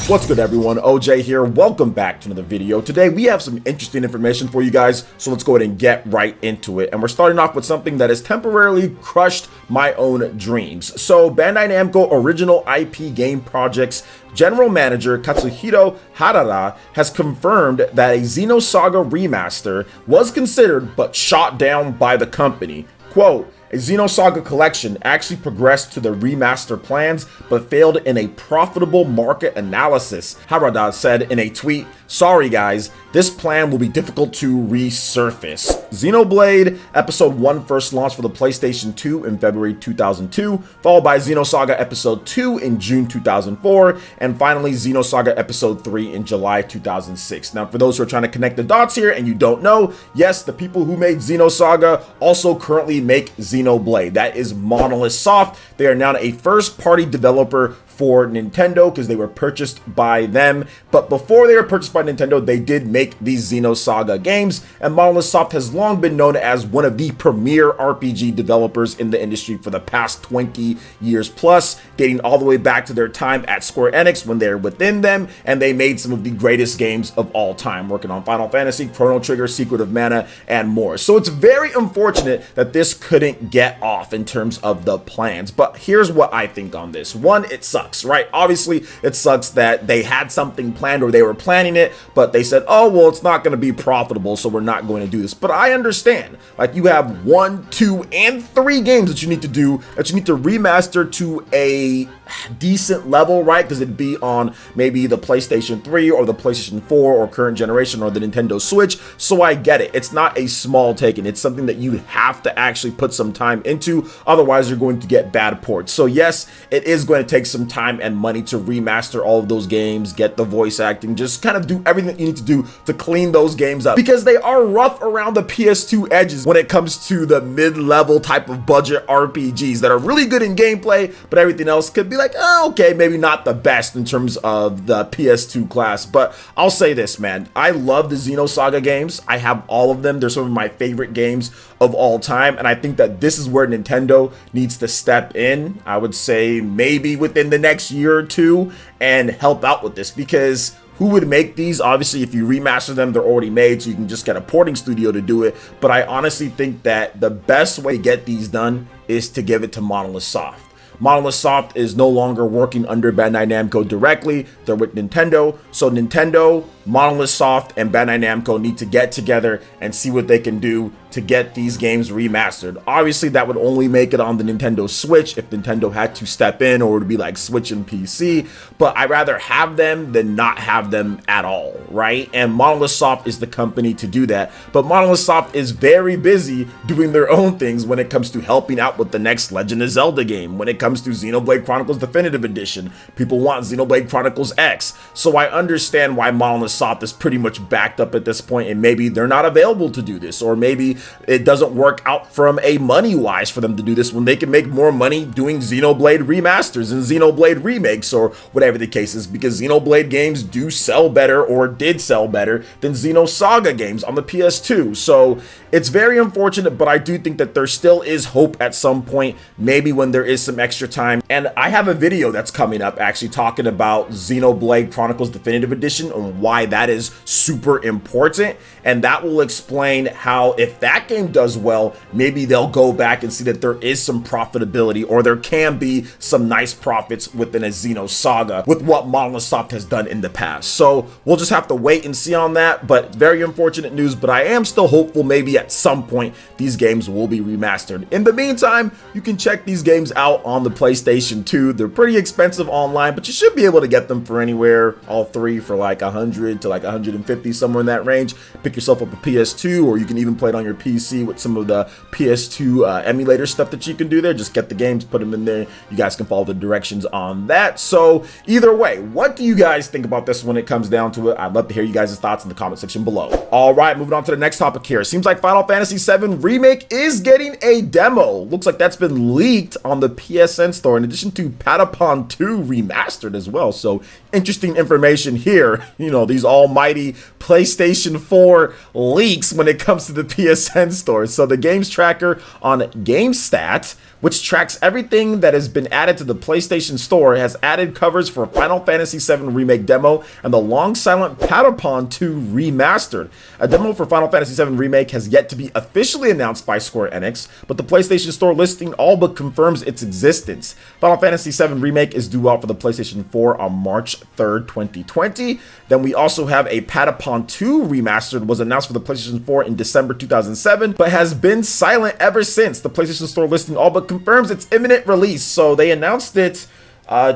What's good, everyone? OJ here. Welcome back to another video. Today we have some interesting information for you guys, so let's go ahead and get right into it. And we're starting off with something that has temporarily crushed my own dreams. So Bandai Namco original IP game projects General Manager Katsuhiro Harada has confirmed that a Xenosaga remaster was considered but shot down by the company. Quote, "A Xenosaga Collection actually progressed to the remaster plans, but failed in a profitable market analysis," Harada said in a tweet. "Sorry guys, this plan will be difficult to resurface." Xenoblade Episode 1 first launched for the PlayStation 2 in February 2002, followed by Xenosaga Episode 2 in June 2004, and finally Xenosaga Episode 3 in July 2006. Now, for those who are trying to connect the dots here and you don't know, yes, the people who made Xenosaga also currently make Xenoblade. That is Monolith Soft. They are now a first-party developer for Nintendo because they were purchased by them. But before they were purchased by Nintendo, they did make these Xenosaga games, and Monolith Soft has long been known as one of the premier RPG developers in the industry for the past 20 years plus, dating all the way back to their time at Square Enix when they're within them, and they made some of the greatest games of all time, working on Final Fantasy, Chrono Trigger, Secret of Mana, and more. So it's very unfortunate that this couldn't get off in terms of the plans, but here's what I think on this. One, it sucks. Right? Obviously, it sucks that they had something planned or they were planning it, but they said, oh, well, it's not going to be profitable, so we're not going to do this. But I understand. Like, you have 1, 2, and 3 games that you need to do, that you need to remaster to a decent level, right? Because it'd be on maybe the PlayStation 3 or the PlayStation 4 or current generation or the Nintendo Switch. So I get it. It's not a small taking. It's something that you have to actually put some time into. Otherwise, you're going to get bad ports. So yes, it is going to take some time and money to remaster all of those games, get the voice acting, just kind of do everything that you need to do to clean those games up, because they are rough around the PS2 edges when it comes to the mid-level type of budget RPGs that are really good in gameplay, but everything else could be like, oh, okay, maybe not the best in terms of the PS2 class. But I'll say this, man, I love the Xenosaga games. I have all of them. They're some of my favorite games of all time, and I think that this is where Nintendo needs to step in. I would say maybe within the next year or two and help out with this, because who would make these? Obviously, if you remaster them, they're already made, so you can just get a porting studio to do it. But I honestly think that the best way to get these done is to give it to Monolith Soft. Monolith Soft is no longer working under Bandai Namco directly. They're with Nintendo. So Nintendo, Monolith Soft, and Bandai Namco need to get together and see what they can do to get these games remastered. Obviously, that would only make it on the Nintendo Switch if Nintendo had to step in, or it would be like Switch and PC. But I'd rather have them than not have them at all, right? And Monolith Soft is the company to do that. But Monolith Soft is very busy doing their own things when it comes to helping out with the next Legend of Zelda game, when it comes to Xenoblade Chronicles Definitive Edition. People want Xenoblade Chronicles X. So I understand why Monolith Soft is pretty much backed up at this point, and maybe they're not available to do this, or maybe it doesn't work out from a money-wise for them to do this when they can make more money doing Xenoblade remasters and Xenoblade remakes or whatever the case is, because Xenoblade games do sell better, or did sell better, than Xenosaga games on the PS2. So it's very unfortunate, but I do think that there still is hope at some point, maybe when there is some extra time. And I have a video that's coming up actually talking about Xenoblade Chronicles Definitive Edition and why that is super important, and that will explain how, if that game does well, maybe they'll go back and see that there is some profitability, or there can be some nice profits within a Xenosaga with what Monolith Soft has done in the past. So we'll just have to wait and see on that. But very unfortunate news, but I am still hopeful maybe at some point these games will be remastered. In the meantime, you can check these games out on the PlayStation 2. They're pretty expensive online, but you should be able to get them for anywhere, all 3 for like 100 to like 150, somewhere in that range. Pick yourself up a PS2, or you can even play it on your PC with some of the PS2 emulator stuff that you can do there. Just get the games, put them in there. You guys can follow the directions on that. So either way, what do you guys think about this when it comes down to it? I'd love to hear you guys' thoughts in the comment section below. All right, moving on to the next topic here. Seems like Final Fantasy VII Remake is getting a demo. Looks like that's been leaked on the PS PSN store, in addition to Patapon 2 Remastered as well. So interesting information here. You know, these almighty PlayStation 4 leaks when it comes to the PSN store. So the games tracker on GameStat, which tracks everything that has been added to the PlayStation Store, has added covers for Final Fantasy VII Remake demo and the Long Silent Patapon 2 Remastered. A demo for Final Fantasy VII Remake has yet to be officially announced by Square Enix, but the PlayStation Store listing all but confirms its existence. Final Fantasy VII Remake is due out for the PlayStation 4 on March 3rd, 2020. Then we also have a Patapon 2 Remastered was announced for the PlayStation 4 in December 2007, but has been silent ever since. The PlayStation Store listing all but confirms its imminent release. So they announced it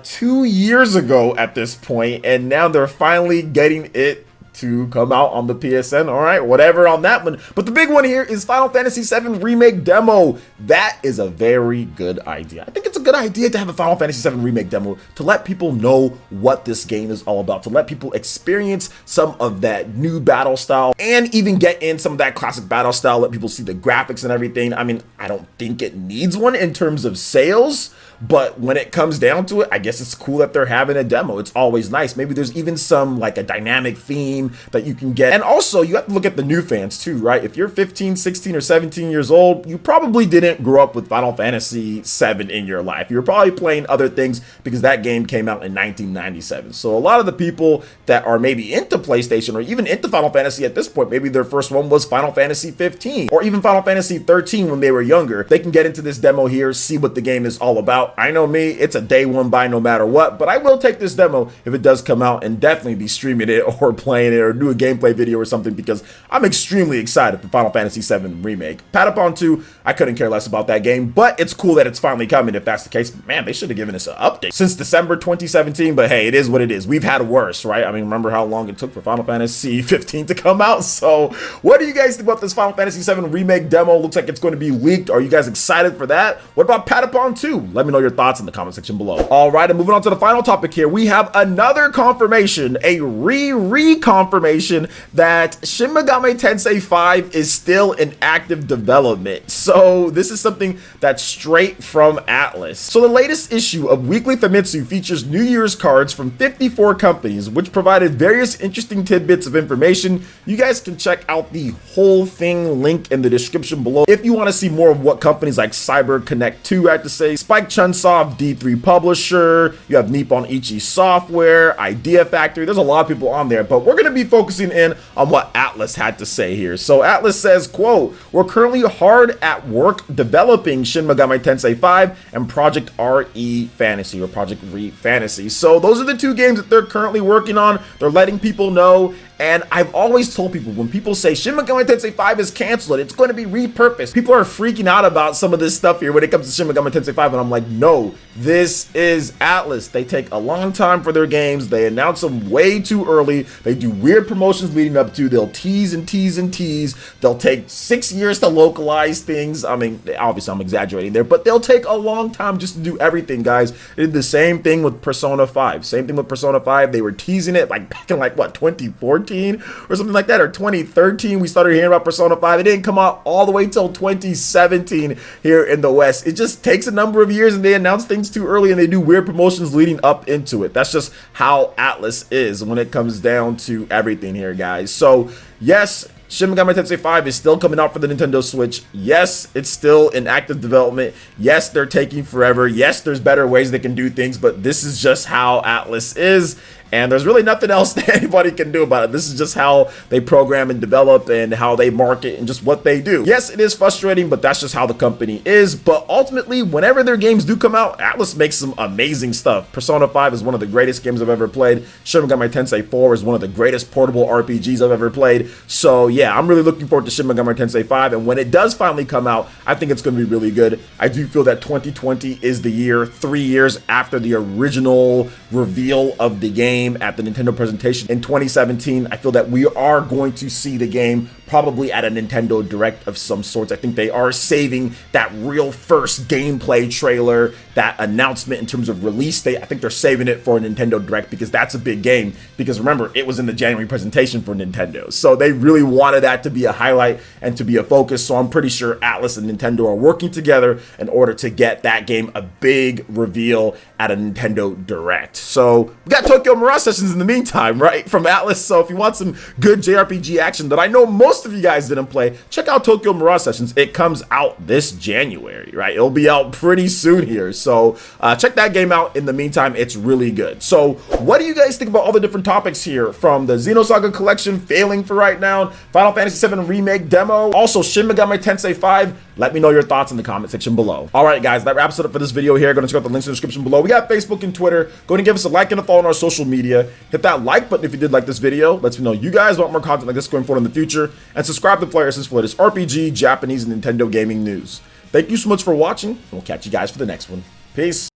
2 years ago at this point, and now they're finally getting it to come out on the PSN. All right, whatever on that one. But the big one here is Final Fantasy VII Remake demo. That is a very good idea. I think it's a good idea to have a Final Fantasy VII Remake demo to let people know what this game is all about, to let people experience some of that new battle style and even get in some of that classic battle style, let people see the graphics and everything. I mean, I don't think it needs one in terms of sales, but when it comes down to it, I guess it's cool that they're having a demo. It's always nice. Maybe there's even some like a dynamic theme that you can get. And also, you have to look at the new fans too, right? If you're 15, 16, or 17 years old, you probably didn't grow up with Final Fantasy VII in your life. You were probably playing other things because that game came out in 1997. So a lot of the people that are maybe into PlayStation or even into Final Fantasy at this point, maybe their first one was Final Fantasy 15 or even Final Fantasy 13 when they were younger. They can get into this demo here, see what the game is all about. I know me, it's a day one buy no matter what, but I will take this demo if it does come out and definitely be streaming it or playing it or do a gameplay video or something because I'm extremely excited for Final Fantasy VII Remake. Patapon 2, I couldn't care less about that game, but it's cool that it's finally coming if that's the case. Man, they should have given us an update since December 2017, but hey, it is what it is. We've had worse, right? I mean, remember how long it took for Final Fantasy 15 to come out? So what do you guys think about this Final Fantasy VII Remake demo? Looks like it's going to be leaked. Are you guys excited for that? What about Patapon 2? Let me know your thoughts in the comment section below. All right, and moving on to the final topic here, we have another confirmation, a re-confirmation that Shin Megami Tensei V is still in active development. So this is something that's straight from Atlus. So the latest issue of Weekly Famitsu features New Year's cards from 54 companies, which provided various interesting tidbits of information. You guys can check out the whole thing, link in the description below, if you want to see more of what companies like Cyber Connect 2 had to say, Spike Chunsoft, D3 Publisher, you have Nippon Ichi Software, Idea Factory. There's a lot of people on there, but we're going to be focusing in on what Atlus had to say here. So Atlus says, quote, "We're currently hard at work developing Shin Megami Tensei V and Project RE Fantasy or Project Re Fantasy." So those are the two games that they're currently working on. They're letting people know. And I've always told people, when people say Shin Megami Tensei V is canceled, it's going to be repurposed. People are freaking out about some of this stuff here when it comes to Shin Megami Tensei V, and I'm like, no, this is Atlus. They take a long time for their games. They announce them way too early. They do weird promotions leading up to. They'll tease and tease and tease. They'll take 6 years to localize things. I mean, obviously I'm exaggerating there, but they'll take a long time just to do everything, guys. They did the same thing with Persona 5. Same thing with Persona 5. They were teasing it like back in like, what, 2014? Or something like that, or 2013 we started hearing about Persona 5. It didn't come out all the way till 2017 here in the West. It just takes a number of years and they announce things too early and they do weird promotions leading up into it. That's just how Atlus is when it comes down to everything here, guys. So yes, Shin Megami Tensei V is still coming out for the Nintendo Switch. Yes, it's still in active development. Yes, they're taking forever. Yes, there's better ways they can do things, but this is just how Atlus is. And there's really nothing else that anybody can do about it. This is just how they program and develop and how they market and just what they do. Yes, it is frustrating, but that's just how the company is. But ultimately, whenever their games do come out, Atlus makes some amazing stuff. Persona 5 is one of the greatest games I've ever played. Shin Megami Tensei 4 is one of the greatest portable RPGs I've ever played. So yeah, I'm really looking forward to Shin Megami Tensei 5. And when it does finally come out, I think it's going to be really good. I do feel that 2020 is the year, 3 years after the original reveal of the game. game at the Nintendo presentation in 2017. I feel that we are going to see the game probably at a Nintendo Direct of some sorts. I think they are saving that real first gameplay trailer, that announcement in terms of release date. I think they're saving it for a Nintendo Direct because that's a big game. Because remember, it was in the January presentation for Nintendo. So they really wanted that to be a highlight and to be a focus. So I'm pretty sure Atlus and Nintendo are working together in order to get that game a big reveal at a Nintendo Direct. So we got Tokyo Mirage Sessions in the meantime, right, from Atlus. So if you want some good JRPG action that I know most of you guys didn't play, check out Tokyo Mirage Sessions. It comes out this January, right? It'll be out pretty soon here. So check that game out. In the meantime, it's really good. So what do you guys think about all the different topics here, from the Xenosaga Collection failing for right now, Final Fantasy VII Remake demo, also Shin Megami Tensei V? Let me know your thoughts in the comment section below. All right, guys, that wraps it up for this video here. Go and check out the links in the description below. We got Facebook and Twitter. Go ahead and give us a like and a follow on our social media. Hit that like button if you did like this video. Lets me know you guys want more content like this going forward in the future. And subscribe to PlayerEssence for the latest RPG, Japanese, and Nintendo gaming news. Thank you so much for watching, and we'll catch you guys for the next one. Peace.